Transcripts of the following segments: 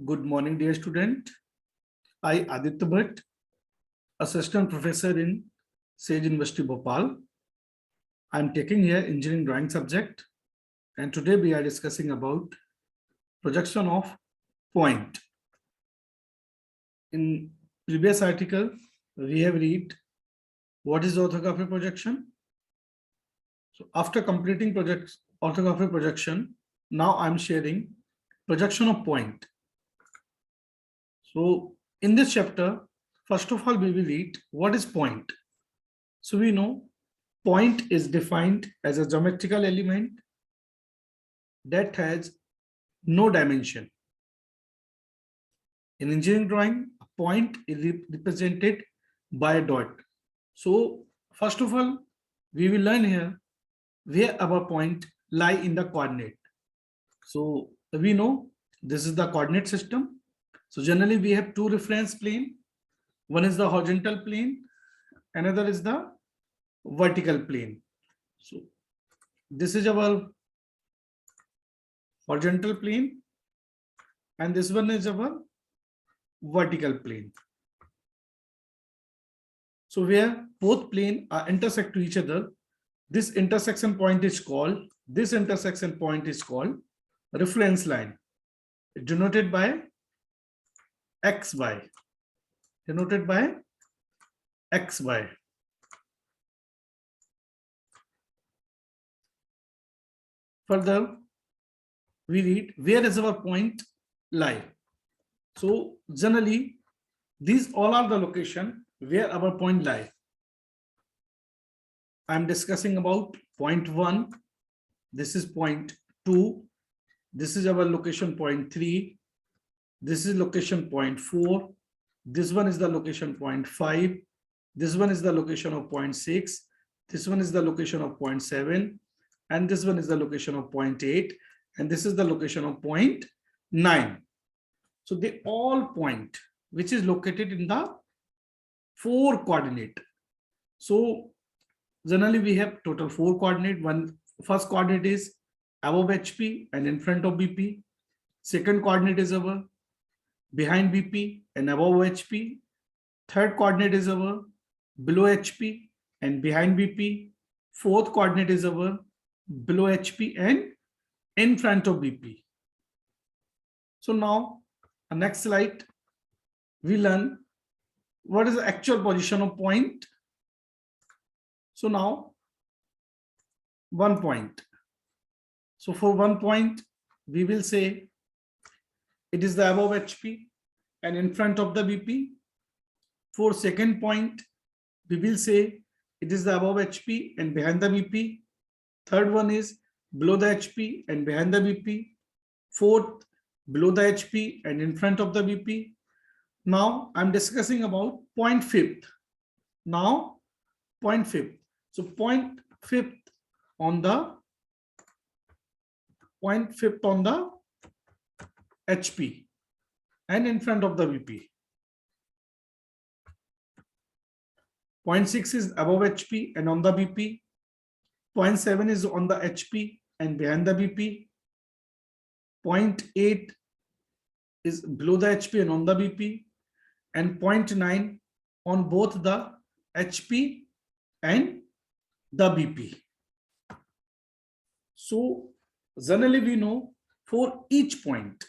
Good morning, dear student. I, Aditya Bhatt, Assistant Professor in Sage University, Bhopal. I am taking here engineering drawing subject, and today we are discussing about projection of point. In previous article, we have read what is orthographic projection. So after completing orthographic projection, now I am sharing projection of point. So in this chapter, first of all, we will read what is point. So we know point is defined as a geometrical element that has no dimension. In engineering drawing, a point is represented by a dot. So first of all, we will learn here where our point lie in the coordinate. So we know this is the coordinate system. So generally we have two reference plane. One is the horizontal plane, another is the vertical plane. So this is our horizontal plane and this one is our vertical plane. So where both planes are intersect to each other, this intersection point is called reference line, denoted by XY. Denoted by XY. Further, we read where does our point lie. So generally, these all are the location where our point lie. I am discussing about point 1. This is point 2. This is our location point 3. This is location point 4. This one is the location point 5. This one is the location of point 6. This one is the location of point 7. And this one is the location of point 8. And this is the location of point 9. So they all point, which is located in the 4 coordinate. So generally we have total 4 coordinate. First coordinate is above HP and in front of BP. Second coordinate is our behind BP and above HP. Third coordinate is our below HP and behind BP. Fourth coordinate is our below HP and in front of BP. So now, next slide, we learn what is the actual position of point. So now, 1 point. So for 1 point, we will say it is the above HP and in front of the BP. For second point, we will say it is the above HP and behind the BP. Third one is below the HP and behind the BP. Fourth, below the HP and in front of the BP. Now I'm discussing about point fifth. Now point fifth. So point fifth on the HP and in front of the BP. Point 6 is above HP and on the BP. Point 7 is on the HP and behind the BP. Point 8 is below the HP and on the BP. And point 9 on both the HP and the BP. So generally we know for each point,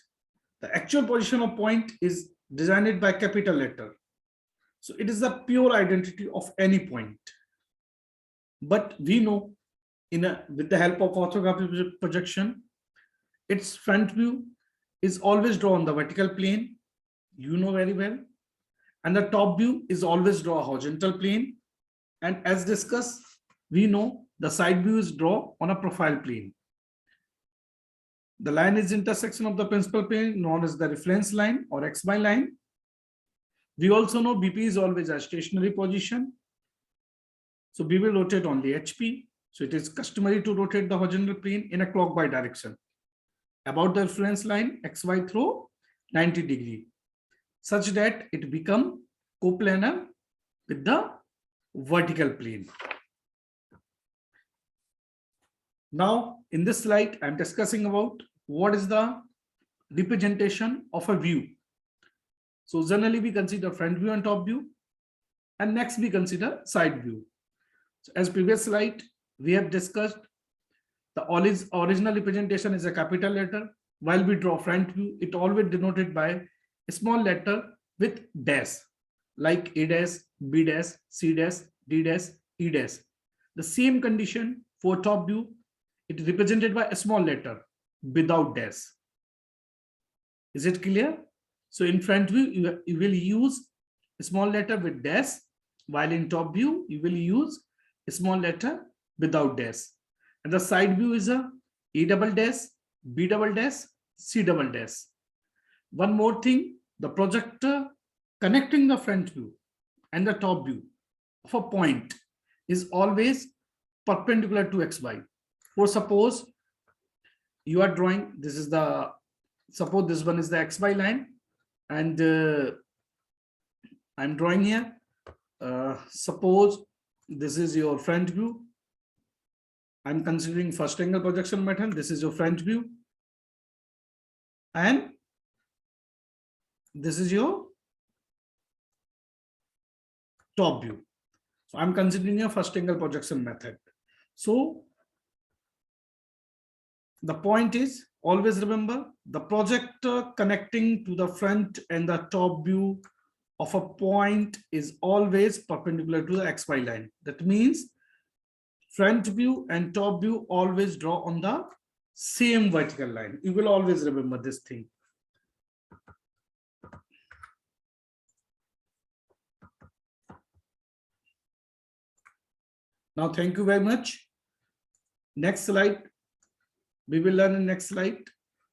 the actual position of point is designed by capital letter. So it is the pure identity of any point. But we know with the help of orthographic projection, its front view is always drawn on the vertical plane. You know very well. And the top view is always drawn horizontal plane. And as discussed, we know the side view is drawn on a profile plane. The line is intersection of the principal plane known as the reference line or XY line. We also know BP is always a stationary position. So we will rotate only HP. So it is customary to rotate the horizontal plane in a clockwise direction about the reference line XY through 90 degree, such that it become coplanar with the vertical plane. Now in this slide, I'm discussing about what is the representation of a view. So generally we consider front view and top view, and next we consider side view. So as previous slide, we have discussed the original representation is a capital letter. While we draw front view, it always denoted by a small letter with dash, like A dash, B dash, C dash, D dash, E dash. The same condition for top view, it is represented by a small letter without dash. Is it clear? So in front view, you will use a small letter with dash, while in top view, you will use a small letter without dash. And the side view is a A double dash, B double dash, C double dash. One more thing, the projector connecting the front view and the top view of a point is always perpendicular to XY. For suppose you are drawing, this is the, suppose this one is the XY line, and I'm drawing here. Suppose this is your front view. I'm considering first angle projection method. This is your front view, and this is your top view. So I'm considering a first angle projection method. So the point is, always remember, the projector connecting to the front and the top view of a point is always perpendicular to the XY line. That means front view and top view always draw on the same vertical line. You will always remember this thing. Now, thank you very much. Next slide. We will learn in next slide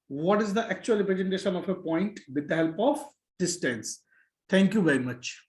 what is the actual representation of a point with the help of distance. Thank you very much.